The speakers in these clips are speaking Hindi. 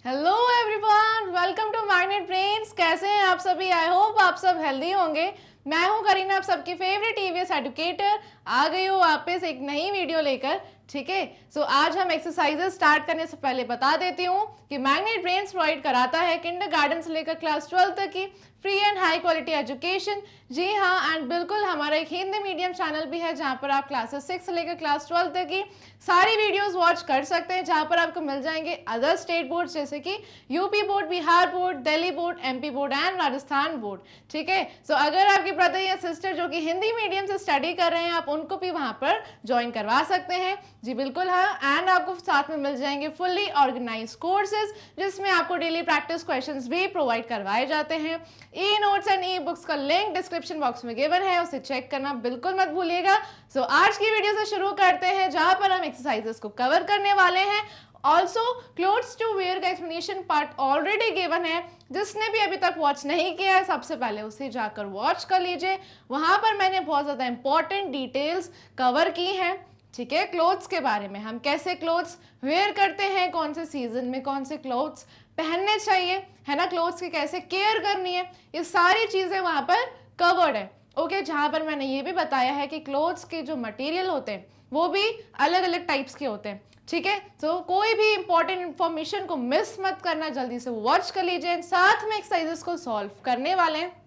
Hello everyone, welcome to magnet brains. कैसे हैं आप सभी? आई होप आप सब हेल्दी होंगे। मैं हूं करीना, आप सबकी फेवरेट ईवीएस एजुकेटर। आ गई हूँ आप पे से एक नई वीडियो लेकर। ठीक है, सो आज हम एक्सरसाइजेस स्टार्ट करने से पहले बता देती हूँ कि मैग्नेट ब्रेन्स प्रोवाइड कराता है किंडरगार्टन से लेकर क्लास 12 तक की free and high quality education. जी हाँ, एंड बिल्कुल हमारा एक हिंदी मीडियम चैनल भी है जहाँ पर आप क्लासेस 6 से लेकर क्लास 12 तक की सारी वीडियोस वॉच कर सकते हैं, जहाँ पर आपको मिल जाएंगे अदर स्टेट बोर्ड जैसे कि UP board, Bihar board, Delhi board, MP board and Rajasthan board. ठीक है, सो अगर आपके ब्रदर या सिस्टर जो कि हिंदी मीडियम से स्टडी कर रहे हैं, आप उनको भी वहाँ पर ज्वाइन करवा सकते हैं। जी बिल्कुल हाँ, एंड आपको साथ में मिल जाएंगे फुल्ली ऑर्गेनाइज कोर्सेज जिसमें आपको डेली प्रैक्टिस क्वेश्चंस भी प्रोवाइड करवाए जाते हैं। E notes and e books का लिंक डिस्क्रिप्शन बॉक्स में गिवन है, उसे चेक करना बिल्कुल मत भूलिएगा। सो आज की वीडियो से शुरू करते हैं जहां पर हम एक्सरसाइजेस को कवर करने वाले हैं। ऑल्सो क्लोथ्स टू वेयर का एक्सप्लेनेशन पार्ट ऑलरेडी गिवन है। जिसने भी अभी तक वॉच नहीं किया है सबसे पहले उसे जाकर वॉच कर लीजिए। वहां पर मैंने बहुत ज्यादा इंपॉर्टेंट डिटेल्स कवर की हैं। ठीक है, क्लोथ्स के बारे में, हम कैसे क्लोथ्स वेयर करते हैं, कौन से सीजन में कौन से क्लोथ्स पहनने चाहिए, है ना, क्लोथ्स की कैसे केयर करनी है, ये सारी चीजें वहां पर कवर्ड है। ओके, जहां पर मैंने ये भी बताया है कि क्लोथ्स के जो मटेरियल होते हैं वो भी अलग अलग टाइप्स के होते हैं। ठीक है, तो कोई भी इंपॉर्टेंट इंफॉर्मेशन को मिस मत करना, जल्दी से वॉच कर लीजिए। साथ में एक्सरसाइजेस को सॉल्व करने वाले हैं।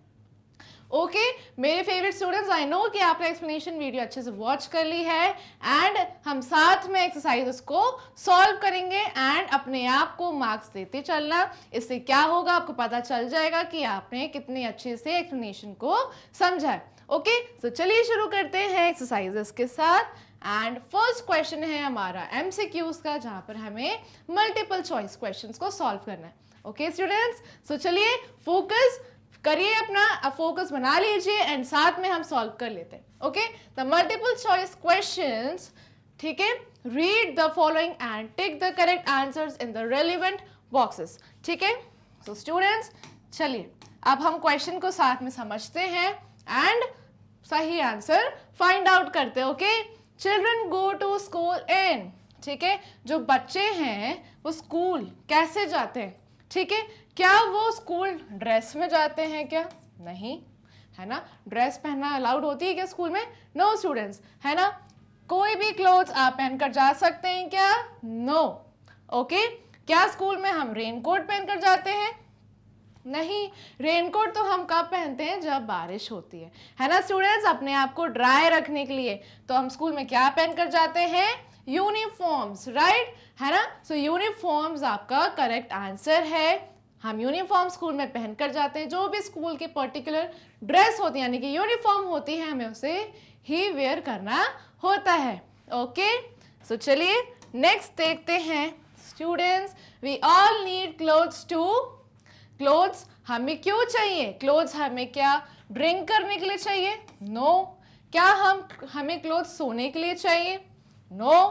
ओके, मेरे फेवरेट स्टूडेंट्स, आई नो कि आपने एक्सप्लेनेशन वीडियो अच्छे से वॉच कर ली है एंड हम साथ में एक्सरसाइजेस को सॉल्व करेंगे एंड अपने आप को मार्क्स देते चलना। इससे क्या होगा, आपको पता चल जाएगा कि आपने कितने अच्छे से एक्सप्लेनेशन को समझा है। ओके, तो चलिए शुरू करते हैं एक्सरसाइजेस के साथ। एंड फर्स्ट क्वेश्चन है हमारा एमसीक्यूज का, जहां पर हमें मल्टीपल चॉइस क्वेश्चंस को सॉल्व करना है। ओके स्टूडेंट्स, सो चलिए फोकस करिए, अपना फोकस बना लीजिए एंड साथ में हम सॉल्व कर लेते हैं। Okay, the multiple choice questions. ठीक है, read the following and tick the correct answers in the relevant boxes. ठीक है, सो स्टूडेंट्स चलिए अब हम क्वेश्चन को साथ में समझते हैं एंड सही आंसर फाइंड आउट करते हैं। Okay, children go to school in. ठीक है, जो बच्चे हैं वो स्कूल कैसे जाते हैं? ठीक है, क्या वो स्कूल ड्रेस में जाते हैं? क्या नहीं, है ना, ड्रेस पहनना अलाउड होती है क्या स्कूल में? नो स्टूडेंट्स, है ना, कोई भी क्लोथ्स आप पहनकर जा सकते हैं क्या? नो। ओके, क्या स्कूल में हम रेनकोट पहनकर जाते हैं? नहीं, रेनकोट तो हम कब पहनते हैं? जब बारिश होती है ना स्टूडेंट्स, अपने आप को ड्राई रखने के लिए। तो हम स्कूल में क्या पहनकर जाते हैं? यूनिफॉर्म्स, राइट, है ना। सो यूनिफॉर्म्स आपका करेक्ट आंसर है। हम यूनिफॉर्म स्कूल में पहनकर जाते हैं। जो भी स्कूल की पर्टिकुलर ड्रेस होती है यानी कि यूनिफॉर्म होती है, हमें उसे ही वेयर करना होता है। ओके, सो चलिए नेक्स्ट देखते हैं students. We all need clothes to, clothes हमें क्यों चाहिए? क्लोथ्स हमें क्या ड्रिंक करने के लिए चाहिए? नो। क्या हमें क्लोथ्स सोने के लिए चाहिए? नो।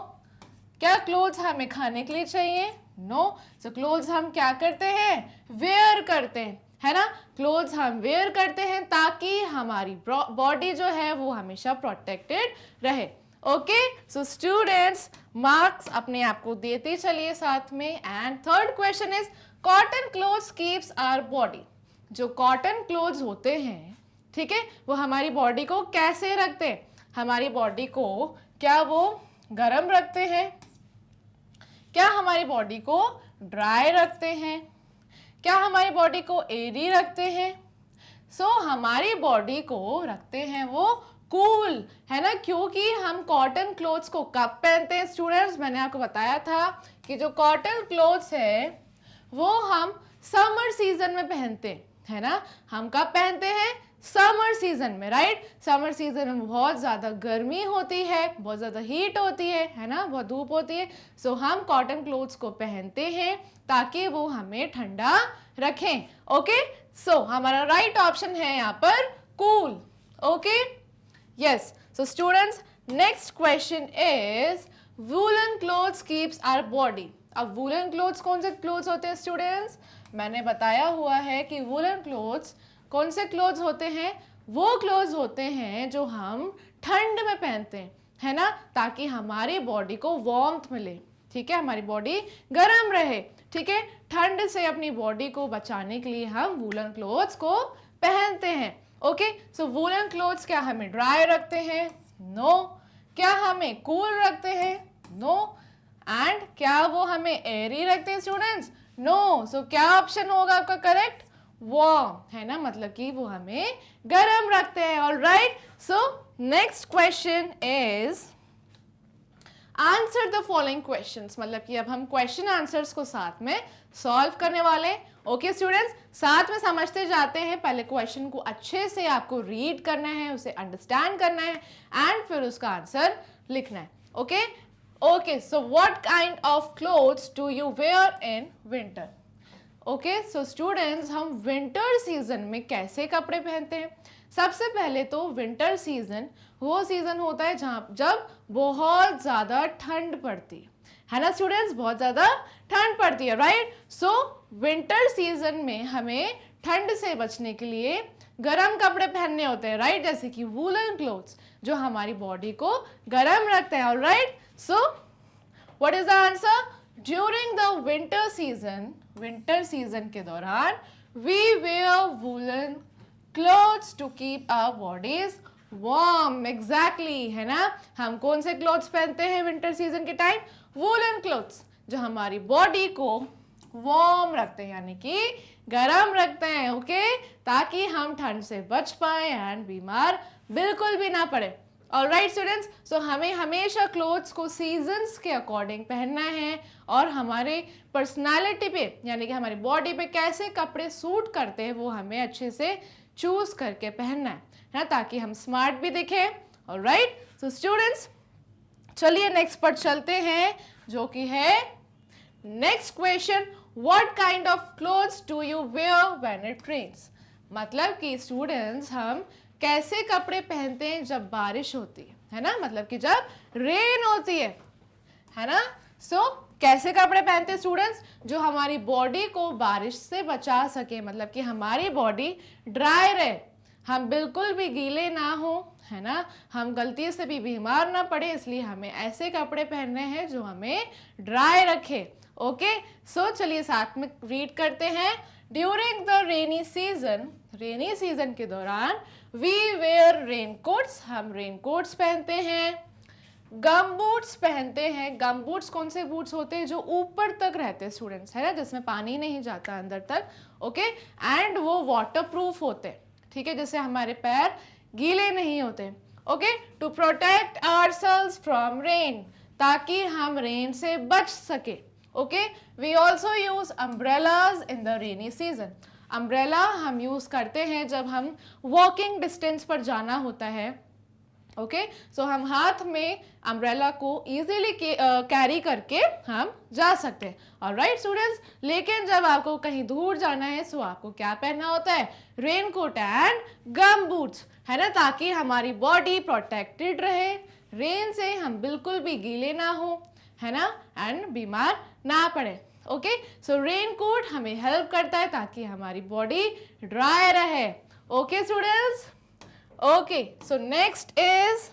क्या क्लोथ्स हमें खाने के लिए चाहिए? नो। सो क्लोथ्स हम क्या करते हैं? वेयर करते हैं, है ना। क्लोथ्स हम वेयर करते हैं ताकि हमारी बॉडी जो है वो हमेशा प्रोटेक्टेड रहे। ओके, सो स्टूडेंट्स मार्क्स अपने आप को देते चलिए साथ में। And third question is cotton clothes keeps our body. जो कॉटन क्लोथ्स होते हैं, ठीक है, वो हमारी बॉडी को कैसे रखते हैं? हमारी बॉडी को क्या वो गर्म रखते हैं? क्या हमारी बॉडी को ड्राई रखते हैं? क्या हमारी बॉडी को एयरी रखते हैं? सो हमारी बॉडी को रखते हैं वो कूल, है ना, क्योंकि हम कॉटन क्लोथ्स को कब पहनते हैं स्टूडेंट्स? मैंने आपको बताया था कि जो कॉटन क्लोथ्स है वो हम समर सीजन में पहनते हैं, है ना। हम कब पहनते हैं? समर सीजन में, राइट। समर सीजन में बहुत ज्यादा गर्मी होती है, बहुत ज्यादा हीट होती है ना, बहुत धूप होती है। सो हम कॉटन क्लोथ्स को पहनते हैं ताकि वो हमें ठंडा रखें। ओके, सो हमारा राइट ऑप्शन है यहाँ पर cool. Okay, yes. So students next question is woolen clothes keeps our body. अब वूलन क्लोथ्स कौन से क्लोथ्स होते हैं स्टूडेंट्स? मैंने बताया हुआ है कि वूलन क्लोथ्स कौन से क्लोथ्स होते हैं? वो क्लोथ्स होते हैं जो हम ठंड में पहनते हैं, है ना, ताकि हमारी बॉडी को वार्मथ मिले। ठीक है, हमारी बॉडी गर्म रहे। ठीक है, ठंड से अपनी बॉडी को बचाने के लिए हम वूलन क्लोथ्स को पहनते हैं। ओके, सो वूलन क्लोथ्स क्या हमें ड्राई रखते हैं? नो। क्या हमें कूल रखते हैं? नो। एंड क्या वो हमें एयरी रखते हैं स्टूडेंट्स? नो। सो क्या ऑप्शन होगा आपका करेक्ट? वार्म, है ना, मतलब कि वो हमें गर्म रखते हैं। Alright, so next question is answer the following questions, मतलब कि अब हम क्वेश्चन आंसर्स को साथ में सॉल्व करने वाले हैं। ओके स्टूडेंट्स, साथ में समझते जाते हैं। पहले क्वेश्चन को अच्छे से आपको रीड करना है, उसे अंडरस्टैंड करना है एंड फिर उसका आंसर लिखना है। Okay okay, so what kind of clothes do you wear in winter? Okay, so students, हम विंटर सीजन में कैसे कपड़े पहनते हैं? सबसे पहले तो विंटर सीजन वो सीजन होता है जब बहुत ज़्यादा ठंड पड़ती है ना स्टूडेंट्स, बहुत ज़्यादा ठंड पड़ती है, राइट? सो विंटर सीजन में हमें ठंड से बचने के लिए गर्म कपड़े पहनने होते हैं, राइट? जैसे कि वूलन क्लोथ्स जो हमारी बॉडी को गर्म रखते हैं। Alright, so what is the answer? During the winter season के दौरान we wear woolen clothes to keep our bodies warm. Exactly, है ना, हम कौन से क्लोथ्स पहनते हैं विंटर सीजन के टाइम? वूलन क्लोथ्स, जो हमारी बॉडी को वार्म रखते हैं, यानी कि गर्म रखते हैं। ओके, ताकि हम ठंड से बच पाए एंड बीमार बिल्कुल भी ना पड़े। ऑलराइट स्टूडेंट्स, सो हमें हमेशा क्लोथ्स को सीजन्स के अकॉर्डिंग पहनना है और हमारे पर्सनालिटी पे, यानी कि हमारी बॉडी पे कैसे कपड़े सूट करते हैं वो हमें अच्छे से चूज करके पहनना है ना, ताकि हम स्मार्ट भी दिखें। ऑलराइट, सो स्टूडेंट्स, चलिए नेक्स्ट पर चलते हैं, जो कि है next question, what kind of clothes do you wear when it rains? मतलब कि स्टूडेंट्स, हम कैसे कपड़े पहनते हैं जब बारिश होती है ना, मतलब कि जब रेन होती है ना? सो कैसे कपड़े पहनते हैं स्टूडेंट्स? जो हमारी बॉडी को बारिश से बचा सके, मतलब कि हमारी बॉडी ड्राई रहे, हम बिल्कुल भी गीले ना हो, है ना, हम गलती से भी बीमार ना पड़े, इसलिए हमें ऐसे कपड़े पहनने हैं जो हमें ड्राई रखे। ओके, सो चलिए साथ में रीड करते हैं। ड्यूरिंग द रेनी सीजन के दौरान वी वेयर रेनकोट्स, हम रेनकोट्स पहनते हैं। गम बूट्स पहनते हैं। गम बूट्स कौन से बूट्स होते हैं? जो ऊपर तक रहते हैं स्टूडेंट्स, है ना, जिसमें पानी नहीं जाता अंदर तक। ओके, एंड वो वाटर प्रूफ होते हैं, ठीक है, जैसे हमारे पैर गीले नहीं होते। Okay, to protect ourselves from rain, ताकि हम रेन से बच सके। Okay, we also use umbrellas in the rainy season. Umbrella हम यूज करते हैं जब हम वॉकिंग डिस्टेंस पर जाना होता है। ओके, सो हम हाथ में अम्ब्रेला को इजीली कैरी करके हम जा सकते हैं। ऑलराइट स्टूडेंट्स, लेकिन जब आपको कहीं दूर जाना है सो आपको क्या पहनना होता है? रेनकोट एंड गम बूट्स, है ना, ताकि हमारी बॉडी प्रोटेक्टेड रहे, रेन से हम बिल्कुल भी गीले ना हो, है ना, एंड बीमार ना पड़े। ओके, सो रेनकोट हमें हेल्प करता है ताकि हमारी बॉडी ड्राई रहे। Okay students, okay, so next is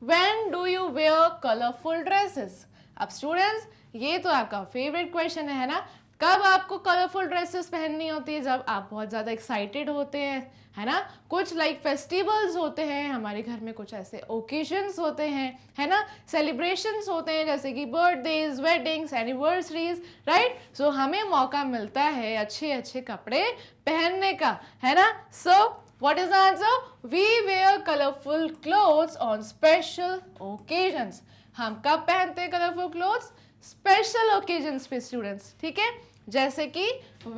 when do you wear colorful dresses? अब स्टूडेंट्स, ये तो आपका फेवरेट क्वेश्चन है ना, कब आपको कलरफुल ड्रेसेस पहननी होती है? जब आप बहुत ज़्यादा एक्साइटेड होते हैं, है ना, कुछ लाइक फेस्टिवल्स होते हैं हमारे घर में, कुछ ऐसे ओकेजन्स होते हैं, है ना, सेलिब्रेशंस होते हैं, जैसे कि बर्थडेज, वेडिंग्स, एनिवर्सरीज, राइट? सो हमें मौका मिलता है अच्छे अच्छे कपड़े पहनने का, है ना। सो what is the answer? We wear colorful clothes on special occasions. हम कब पहनते हैं colorful clothes? Special occasions पे स्टूडेंट्स, ठीक है, जैसे कि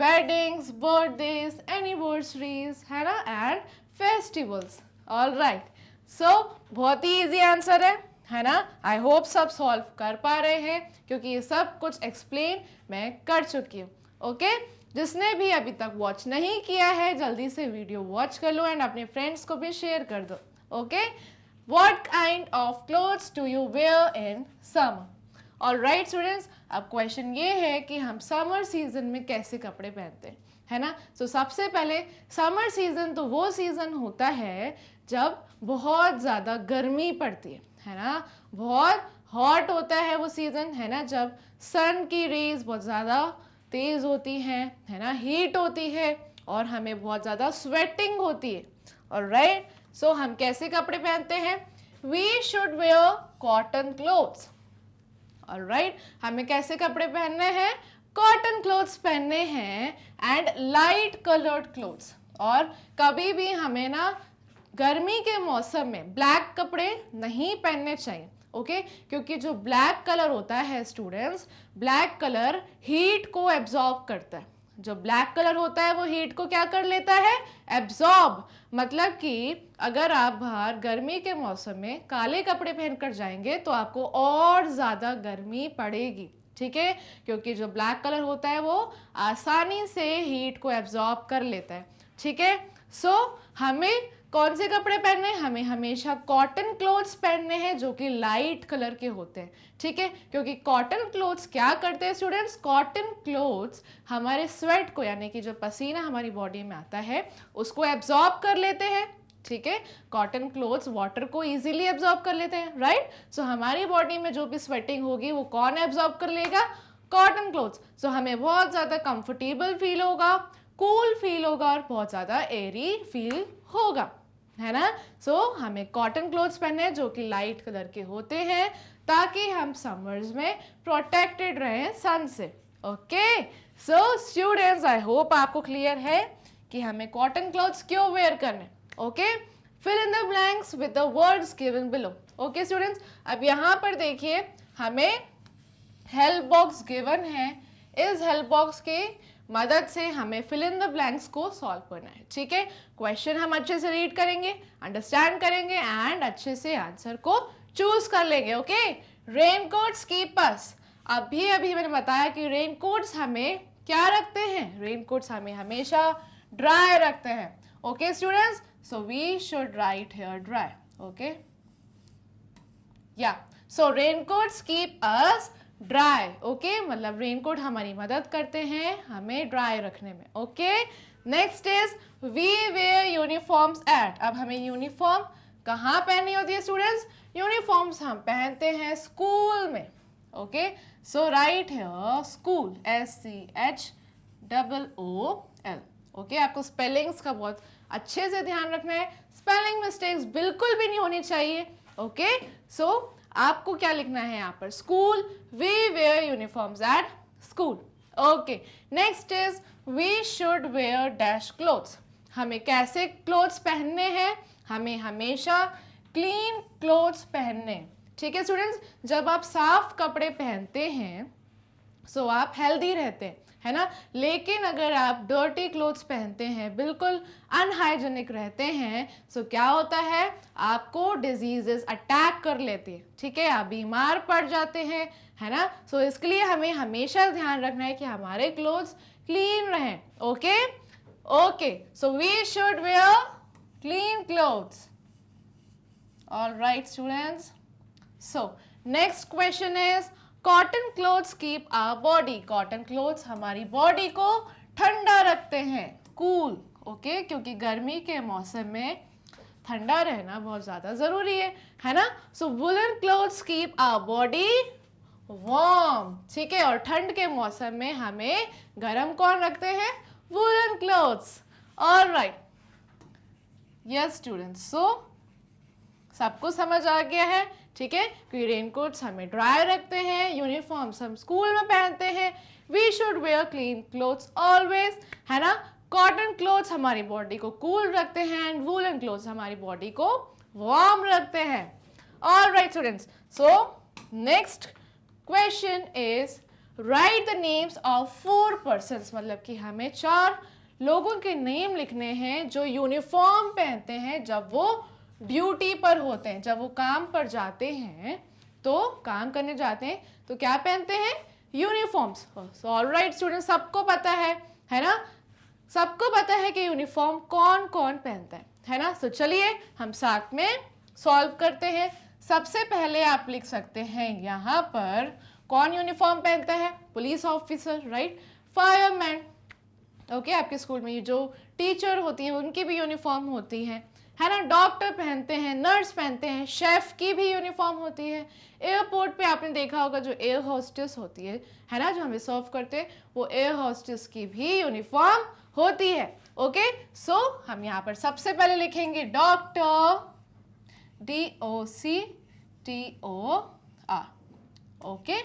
weddings, birthdays, anniversaries, है ना, and festivals. All right. So बहुत ही easy आंसर है ना। I hope सब सॉल्व कर पा रहे हैं, क्योंकि ये सब कुछ एक्सप्लेन मैं कर चुकी हूँ। ओके, जिसने भी अभी तक वॉच नहीं किया है जल्दी से वीडियो वॉच कर लो एंड अपने फ्रेंड्स को भी शेयर कर दो। Okay, what kind of clothes do you wear in summer? Alright students, अब क्वेश्चन ये है कि हम समर सीजन में कैसे कपड़े पहनते हैं, है ना। सो सबसे पहले समर सीजन तो वो सीजन होता है जब बहुत ज़्यादा गर्मी पड़ती है ना, बहुत हॉट होता है वो सीजन, है ना, जब सन की रेज बहुत ज़्यादा तेज होती हैं, है ना, हीट होती है और हमें बहुत ज़्यादा स्वेटिंग होती है। ऑलराइट, सो हम कैसे कपड़े पहनते हैं? We should wear cotton clothes. Alright, हमें कैसे कपड़े पहनने हैं? कॉटन क्लोथ्स पहनने हैं एंड लाइट कलर्ड क्लोथ्स। और कभी भी हमें ना गर्मी के मौसम में ब्लैक कपड़े नहीं पहनने चाहिए, ओके क्योंकि जो ब्लैक कलर होता है स्टूडेंट्स, ब्लैक कलर हीट को एब्जॉर्ब करता है। जो ब्लैक कलर होता है वो हीट को क्या कर लेता है? एब्जॉर्ब। मतलब कि अगर आप बाहर गर्मी के मौसम में काले कपड़े पहनकर जाएंगे तो आपको और ज़्यादा गर्मी पड़ेगी, ठीक है, क्योंकि जो ब्लैक कलर होता है वो आसानी से हीट को एब्जॉर्ब कर लेता है, ठीक है। सो हमें कौन से कपड़े पहनने हैं? हमें हमेशा कॉटन क्लोथ्स पहनने हैं जो कि लाइट कलर के होते हैं, ठीक है, क्योंकि कॉटन क्लोथ्स क्या करते हैं स्टूडेंट्स? कॉटन क्लोथ्स हमारे स्वेट को, यानी कि जो पसीना हमारी बॉडी में आता है उसको एब्जॉर्ब कर लेते हैं, ठीक है। कॉटन क्लोथ्स वाटर को इजीली एब्जॉर्ब कर लेते हैं, राइट। सो हमारी बॉडी में जो भी स्वेटिंग होगी वो कौन एब्जॉर्ब कर लेगा? Cotton clothes. सो हमें बहुत ज़्यादा कंफर्टेबल फील होगा, कूल फील होगा और बहुत ज़्यादा एरी फील होगा, है ना। सो हमें कॉटन क्लोथ्स पहनने हैं जो कि लाइट कलर के होते हैं ताकि हम समर्स में प्रोटेक्टेड रहें सन से, okay. So students, I hope आपको क्लियर है कि हमें कॉटन क्लोथ्स क्यों वेयर करने, okay. Fill in the blanks with the words given below, okay students. अब यहाँ पर देखिए हमें हेल्प बॉक्स गिवन है, इस हेल्प बॉक्स के मदद से हमें फिल इन द ब्लैंक्स को सॉल्व करना है, ठीक है। क्वेश्चन हम अच्छे से रीड करेंगे, अंडरस्टैंड करेंगे एंड अच्छे से आंसर को चूज कर लेंगे, ओके। रेनकोट्स कीप अस, अभी मैंने बताया कि रेनकोट्स हमें क्या रखते हैं? रेनकोट्स हमें हमेशा ड्राई रखते हैं, okay students. So we should write here dry, okay, या so raincoats keep us dry, okay, मतलब रेनकोट हमारी मदद करते हैं हमें ड्राई रखने में, okay. Next is we wear uniforms at, अब हमें यूनिफॉर्म कहाँ पहननी होती है स्टूडेंट्स? यूनिफॉर्म्स हम पहनते हैं स्कूल में, okay. So right here school, SCHOOL, okay. आपको स्पेलिंग्स का बहुत अच्छे से ध्यान रखना है, स्पेलिंग मिस्टेक्स बिल्कुल भी नहीं होनी चाहिए, ओके। सो आपको क्या लिखना है यहाँ पर? School, we wear uniforms at school, okay. Next is we should wear dash clothes, हमें कैसे क्लोथ्स पहनने हैं? हमें हमेशा क्लीन क्लोथ्स पहनने, ठीक है स्टूडेंट्स। जब आप साफ कपड़े पहनते हैं सो आप हेल्दी रहते हैं, है ना। लेकिन अगर आप डर्टी क्लोथ्स पहनते हैं, बिल्कुल अनहाइजेनिक रहते हैं, सो क्या होता है? आपको डिजीजेस अटैक कर लेती है, ठीक है, आप बीमार पड़ जाते हैं, है ना। सो इसके लिए हमें हमेशा ध्यान रखना है कि हमारे क्लोथ्स क्लीन रहें, okay okay. So we should wear clean clothes, alright students. So next question is cotton clothes keep our body, cotton clothes हमारी बॉडी को ठंडा रखते हैं, कूल, ओके, क्योंकि गर्मी के मौसम में ठंडा रहना बहुत ज़्यादा ज़रूरी है ना। So woollen clothes keep our body warm, ठीक है, और ठंड के मौसम में हमें गर्म कौन रखते हैं? Woollen clothes, alright, yes students. So सबको समझ आ गया है, ठीक है, कि रेनकोट्स हमें ड्राई रखते हैं, यूनिफॉर्म्स हम स्कूल में पहनते हैं, we should wear clean clothes always, है ना। कॉटन क्लोथ्स हमारी बॉडी को कूल रखते हैं एंड वूलन क्लोथ्स हमारी बॉडी को वार्म रखते हैं, alright students. So next question is write the names of 4 persons, मतलब कि हमें 4 लोगों के नेम लिखने हैं जो यूनिफॉर्म पहनते हैं जब वो ड्यूटी पर होते हैं, जब वो काम पर जाते हैं, तो काम करने जाते हैं तो क्या पहनते हैं? यूनिफॉर्म्स। ऑलराइट स्टूडेंट, सबको पता है ना, सबको पता है कि यूनिफॉर्म कौन कौन पहनता है ना। तो चलिए हम साथ में सॉल्व करते हैं। सबसे पहले आप लिख सकते हैं यहाँ पर कौन यूनिफॉर्म पहनता है? Police officer, right, fireman, okay. आपके स्कूल में जो टीचर होती है उनकी भी यूनिफॉर्म होती है है ना, डॉक्टर पहनते हैं, नर्स पहनते हैं, शेफ की भी यूनिफॉर्म होती है। एयरपोर्ट पे आपने देखा होगा जो एयर होस्टेस होती है ना, जो हमें सर्व करते हैं, वो एयर होस्टेस की भी यूनिफॉर्म होती है। ओके, सो हम यहाँ पर सबसे पहले लिखेंगे doctor, DOCTOR। Okay,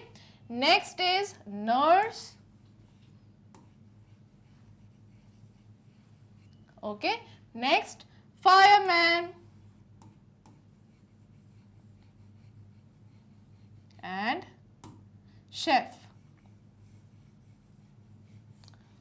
next is nurse. Okay, next fireman and chef।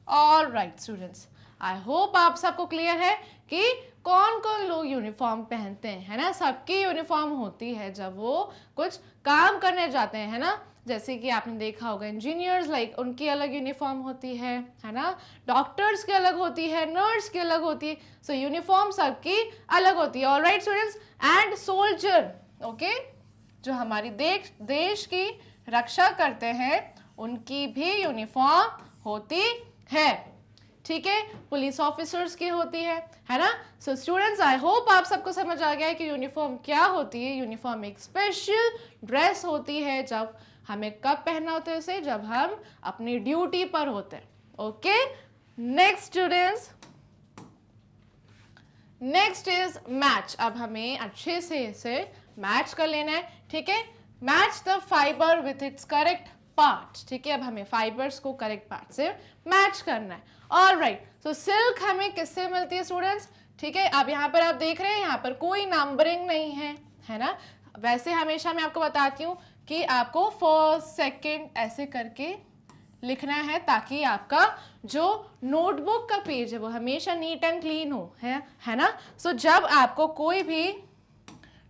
All right students, I hope आप सबको क्लियर है कि कौन कौन लोग यूनिफॉर्म पहनते हैं, है ना। सबकी यूनिफॉर्म होती है जब वो कुछ काम करने जाते हैं, है ना। जैसे कि आपने देखा होगा इंजीनियर्स, लाइक उनकी अलग यूनिफॉर्म होती है ना। डॉक्टर्स की अलग होती है, नर्स की अलग होती है। सो यूनिफॉर्म सबकी अलग होती है। All right students, and soldier, okay, जो हमारी देश की रक्षा करते हैं उनकी भी यूनिफॉर्म होती है। ठीक है, पुलिस ऑफिसर्स की होती है ना। सो स्टूडेंट्स, आई होप आप सबको समझ आ गया है कि यूनिफॉर्म क्या होती है। यूनिफॉर्म एक स्पेशल ड्रेस होती है, जब हमें कब पहनना होता है उसे, जब हम अपनी ड्यूटी पर होते हैं। Okay, next students, next is match. अब हमें अच्छे से इसे मैच कर लेना है। ठीक है, match the fibre with its correct part. ठीक है, अब हमें फाइबर्स को करेक्ट पार्ट से मैच करना है। ऑल राइट, सो सिल्क हमें किससे मिलती है स्टूडेंट्स? ठीक है, अब यहाँ पर आप देख रहे हैं यहाँ पर कोई नंबरिंग नहीं है ना। वैसे हमेशा मैं आपको बताती हूँ कि आपको फर्स्ट सेकंड ऐसे करके लिखना है, ताकि आपका जो नोटबुक का पेज है वो हमेशा नीट एंड क्लीन हो, है ना। सो जब आपको कोई भी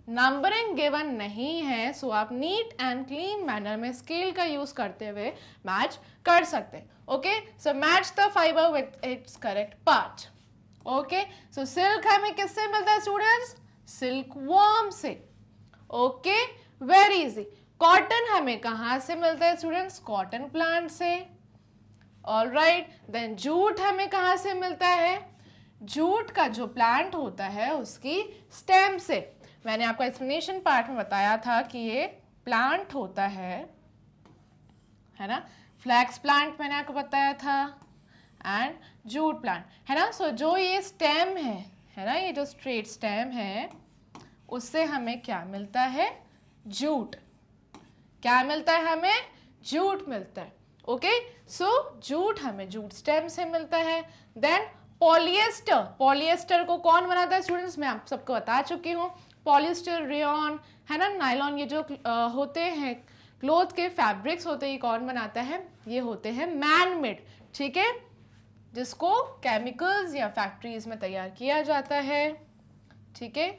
नंबरिंग गिवन नहीं है, सो आप नीट एंड क्लीन मैनर में स्केल का यूज करते हुए मैच कर सकते हैं। Okay, so match the fibre with its correct part. Okay, so silk हमें किससे मिलता है स्टूडेंट्स? सिल्क वर्म से। Okay, very easy. कॉटन हमें कहाँ से मिलता है स्टूडेंट्स? कॉटन प्लांट से। ऑल राइट, देन जूट हमें कहाँ से मिलता है? जूट का जो प्लांट होता है उसकी स्टेम से। मैंने आपको एक्सप्लेनेशन पार्ट में बताया था कि ये प्लांट होता है ना। फ्लैक्स प्लांट मैंने आपको बताया था, एंड जूट प्लांट, है ना। सो जो ये स्टेम है ना, ये जो स्ट्रेट स्टेम है, उससे हमें क्या मिलता है? जूट। क्या मिलता है हमें? जूट मिलता है। ओके, सो जूट हमें जूट स्टेम से मिलता है। देन पॉलिएस्टर, पॉलिएस्टर को कौन बनाता है स्टूडेंट्स? मैं आप सबको बता चुकी हूँ। पॉलिएस्टर, रेयॉन, है ना, नायलॉन, ये जो होते हैं क्लोथ के फैब्रिक्स होते हैं, ये कौन बनाता है? ये होते हैं मैन मेड। ठीक है, जिसको केमिकल्स या फैक्ट्रीज में तैयार किया जाता है। ठीक है,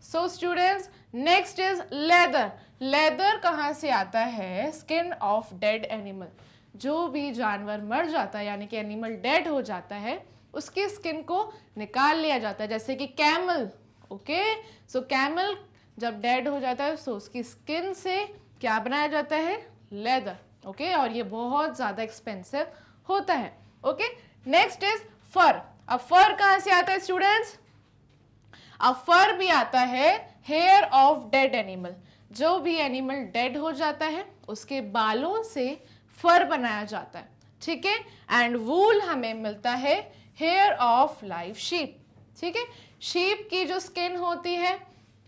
सो students, next is leather. Leather कहाँ से आता है? Skin of dead animal. जो भी जानवर मर जाता है, यानी कि एनिमल डेड हो जाता है, उसकी स्किन को निकाल लिया जाता है। जैसे कि कैमल। ओके, सो कैमल जब डेड हो जाता है, सो उसकी स्किन से क्या बनाया जाता है? लेदर। ओके, और ये बहुत ज्यादा एक्सपेंसिव होता है। Okay, next is for. अब फर कहाँ से आता है स्टूडेंट्स? अब फर भी आता है हेयर ऑफ डेड एनिमल। जो भी एनिमल डेड हो जाता है उसके बालों से फर बनाया जाता है। ठीक है, एंड वूल हमें मिलता है हेयर ऑफ लाइव शीप। ठीक है, शीप की जो स्किन होती है,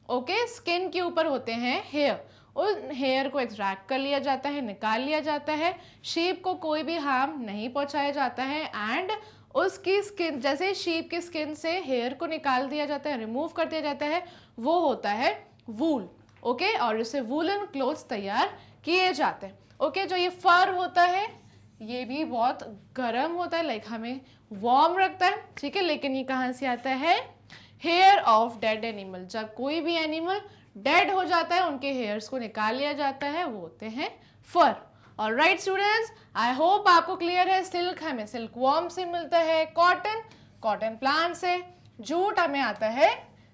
ओके, स्किन के ऊपर होते हैं हेयर, उन हेयर को एक्सट्रैक्ट कर लिया जाता है, निकाल लिया जाता है। शीप को कोई भी हार्म नहीं पहुंचाया जाता है, एंड उसकी स्किन, जैसे शीप की स्किन से हेयर को निकाल दिया जाता है, रिमूव कर दिया जाता है, वो होता है वूल। ओके, और इससे वूलन क्लोथ्स तैयार किए जाते हैं। ओके, जो ये फर होता है ये भी बहुत गर्म होता है, लाइक हमें वार्म रखता है। ठीक है, लेकिन ये कहाँ से आता है? Hair of dead animal. जब कोई भी एनिमल डेड हो जाता है, उनके हेयर्स को निकाल लिया जाता है, वो होते हैं fur. All right students, I hope आपको क्लियर है। सिल्क हमें सिल्क वर्म से मिलता है, कॉटन कॉटन प्लांट से, जूट हमें आता है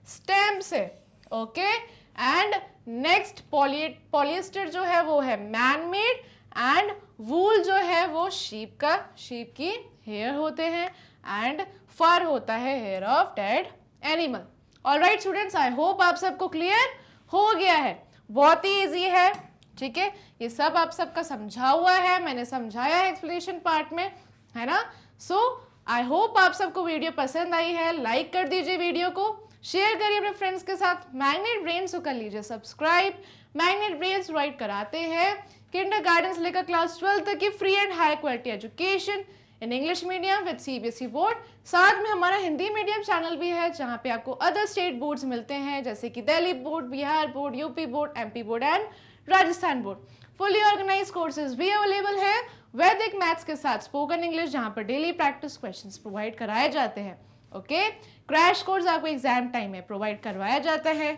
स्टेम से। ओके, एंड नेक्स्ट पॉलिएस्टर जो है वो है मैन मेड, एंड वूल जो है वो शीप की हेयर होते हैं, एंड फर होता है hair of dead animal. Alright students, I hope आप सबको क्लियर हो गया है। बहुत ही इजी है, ठीक है, ये सब आप सबका समझा हुआ है, मैंने समझाया है एक्सप्लेनेशन पार्ट में, है ना। सो आई होप आप सबको वीडियो पसंद आई है। लाइक कर दीजिए वीडियो को, शेयर करिए अपने फ्रेंड्स के साथ। मैग्नेट ब्रेन्स को कर लीजिए सब्सक्राइब। मैग्नेट ब्रेन्स प्रोवाइड कराते हैं किंडरगार्टन से लेकर क्लास 12 तक की free and high quality education in English medium with CBSE board. साथ में हमारा हिंदी मीडियम चैनल भी है जहां पे आपको अदर स्टेट बोर्ड्स मिलते हैं, जैसे कि Delhi board, Bihar board, UP board, MP board and Rajasthan board. Fully organize courses भी अवेलेबल है वैदिक मैथ्स के साथ स्पोकन इंग्लिश, जहां पर डेली प्रैक्टिस क्वेश्चंस प्रोवाइड कराए जाते हैं। ओके, क्रैश कोर्स आपको एग्जाम टाइम में प्रोवाइड करवाया जाता है।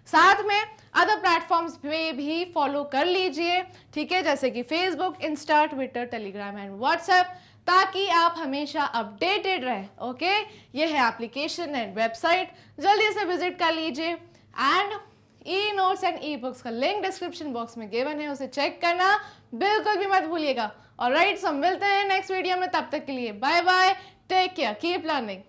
साथ में अदर प्लेटफॉर्म्स पे भी फॉलो कर लीजिए, ठीक है, जैसे कि Facebook, Insta, Twitter, Telegram and WhatsApp, ताकि आप हमेशा अपडेटेड रहे। ओके, ये है एप्लीकेशन एंड वेबसाइट, जल्दी से विजिट कर लीजिए। And e notes and e books का लिंक डिस्क्रिप्शन बॉक्स में गिवन है, उसे चेक करना बिल्कुल भी मत भूलिएगा। ऑलराइट, सब मिलते हैं नेक्स्ट वीडियो में, तब तक के लिए bye bye, take care, keep learning.